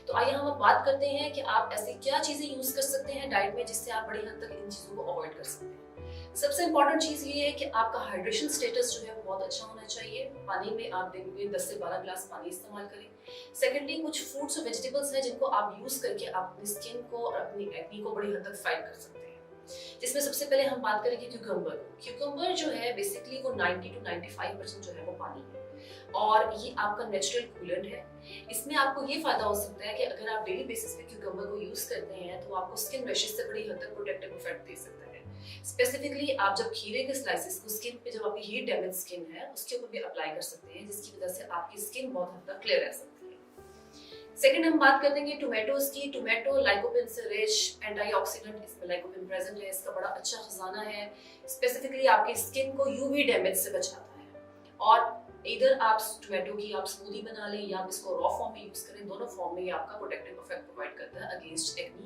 तो आइए हम अब बात करते हैं कि आप ऐसी क्या चीजें यूज कर सकते हैं डाइट में जिससे आप बड़ी हद तक इन चीजों को अवॉइड कर सकते हैं। सबसे इंपॉर्टेंट चीज ये है कि आपका हाइड्रेशन स्टेटस जो है बहुत अच्छा होना चाहिए। पानी में आप दिन में 10 से 12 ग्लास पानी इस्तेमाल करें। सेकेंडली, कुछ फ्रूट्स और वेजिटेबल्स हैं जिनको आप यूज करके अपनी स्किन को और अपनी एक्ने को बड़ी हद तक फाइट कर सकते हैं। जिसमें सबसे पहले हम बात करेंगे क्यूकम्बर। क्यूकम्बर जो है बेसिकली वो 90 to 95% जो है वो पानी है और ये आपका नेचुरल कूलेंट है। इसमें आपको ये फायदा हो सकता है कि अगर आप डेली बेसिस पे क्यूकम्बर को यूज करते हैं तो आपको स्किन रैशेस से बड़ी हद तक प्रोटेक्टिव इफेक्ट दे सकता है। स्पेसिफिकली आप जब खीरे के स्लाइसेस को स्किन पे, जब आपकी हीट डैमेज स्किन है उसके ऊपर भी अप्लाई कर सकते हैं, जिसकी वजह से आपकी स्किन बहुत हद तक क्लियर रह सकती है। सेकंड हम बात कर देंगे टोमेटोज की। टोमेटो लाइकोपिन से रिच एंटीऑक्सीडेंट, इसमें लाइकोपिन प्रेजेंट है, इसका बड़ा अच्छा खजाना है। स्पेसिफिकली आपकी स्किन को यूवी डैमेज से बचाता है और इधर आप टोमेटो की आप स्मूदी बना लें या आप इसको रॉ फॉर्म में यूज करें, दोनों फॉर्म में ये आपका प्रोटेक्टिव इफेक्ट प्रोवाइड करता है अगेंस्ट एक्ने